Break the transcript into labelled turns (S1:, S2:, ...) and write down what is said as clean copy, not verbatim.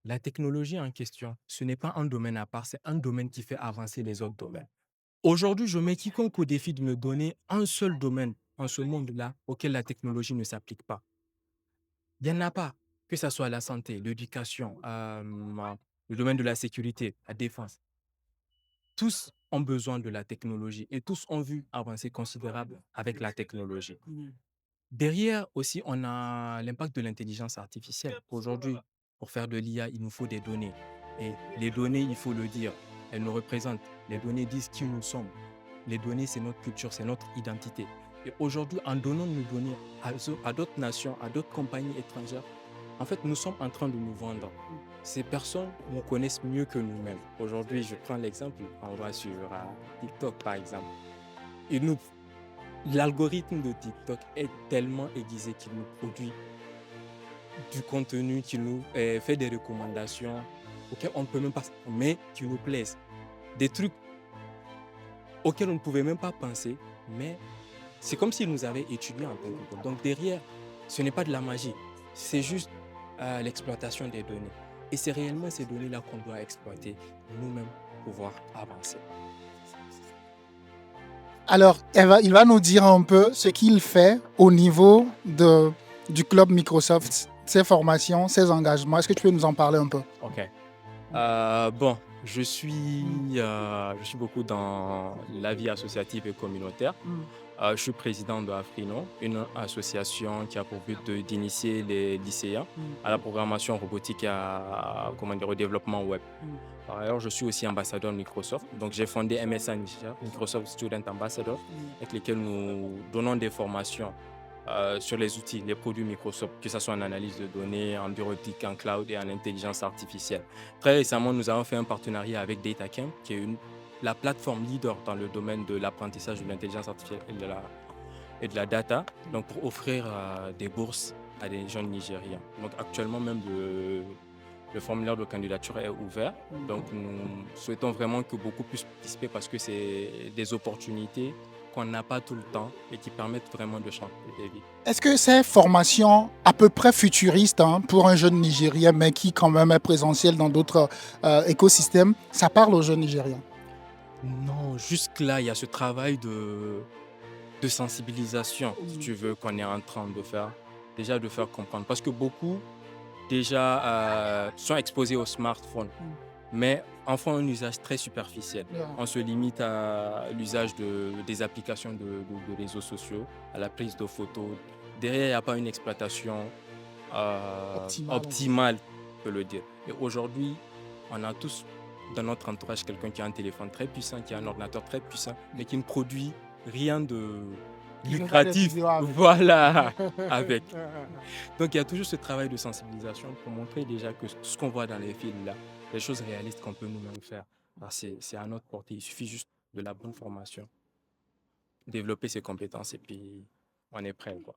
S1: La technologie en question, ce n'est pas un domaine à part, c'est un domaine qui fait avancer les autres domaines. Aujourd'hui, je mets quiconque au défi de me donner un seul domaine en ce monde-là auquel la technologie ne s'applique pas. Il n'y en a pas, que ça soit la santé, l'éducation, le domaine de la sécurité, la défense. Tous ont besoin de la technologie et tous ont vu avancées considérables avec la technologie. Derrière aussi, on a l'impact de l'intelligence artificielle. Aujourd'hui, pour faire de l'IA, il nous faut des données. Et les données, il faut le dire, elles nous représentent. Les données disent qui nous sommes. Les données, c'est notre culture, c'est notre identité. Et aujourd'hui, en donnant nos données à d'autres nations, à d'autres compagnies étrangères, en fait, nous sommes en train de nous vendre. Ces personnes nous connaissent mieux que nous-mêmes. Aujourd'hui, je prends l'exemple, on va sur TikTok par exemple. Ils nous L'algorithme de TikTok est tellement aiguisé qu'il nous produit du contenu, qui nous fait des recommandations auxquelles on ne peut même pas, mais qui nous plaisent. Des trucs auxquels on ne pouvait même pas penser, mais c'est comme s'ils nous avaient étudiés en tant que tel. Donc derrière, ce n'est pas de la magie, c'est juste l'exploitation des données. Et c'est réellement ces données-là qu'on doit exploiter nous-mêmes pour pouvoir avancer.
S2: Alors, il va nous dire un peu ce qu'il fait au niveau du club Microsoft, ses formations, ses engagements. Est-ce que tu peux nous en parler un peu?
S1: Ok. Bon, je suis beaucoup dans la vie associative et communautaire. Je suis président de Afrino, une association qui a pour but d'initier les lycéens à la programmation robotique et comment dire, au développement web. Par ailleurs, je suis aussi ambassadeur de Microsoft. Donc, j'ai fondé MSA Niger, Microsoft Student Ambassador, avec lesquels nous donnons des formations sur les outils, les produits Microsoft, que ce soit en analyse de données, en bureautique, en cloud et en intelligence artificielle. Très récemment, nous avons fait un partenariat avec DataCamp, qui est la plateforme leader dans le domaine de l'apprentissage de l'intelligence artificielle et de la data, donc pour offrir des bourses à des jeunes Nigériens. Donc actuellement même le formulaire de candidature est ouvert. Donc nous souhaitons vraiment que beaucoup puissent participer parce que c'est des opportunités qu'on n'a pas tout le temps et qui permettent vraiment de changer des vies.
S2: Est-ce que ces formations à peu près futuristes pour un jeune Nigérien, mais qui quand même est présentiel dans d'autres écosystèmes, ça parle aux jeunes Nigériens?
S1: Non, jusque-là, il y a ce travail de sensibilisation, si tu veux, qu'on est en train de faire. Déjà de faire comprendre. Parce que beaucoup, déjà, sont exposés au smartphone, mais en font un usage très superficiel.
S2: Yeah.
S1: On se limite à l'usage des applications de réseaux sociaux, à la prise de photos. Derrière, il n'y a pas une exploitation
S2: Optimal.
S1: optimale, on peut le dire. Et aujourd'hui, on a tous dans notre entourage quelqu'un qui a un téléphone très puissant, qui a un ordinateur très puissant, mais qui ne produit rien de
S2: Qui fait pas des
S1: lucratif.
S2: vidéos avec.
S1: Voilà, avec. Donc il y a toujours ce travail de sensibilisation pour montrer déjà que ce qu'on voit dans les films là, les choses réalistes qu'on peut nous-mêmes faire, c'est à notre portée. Il suffit juste de la bonne formation, développer ses compétences et puis on est prêt, quoi.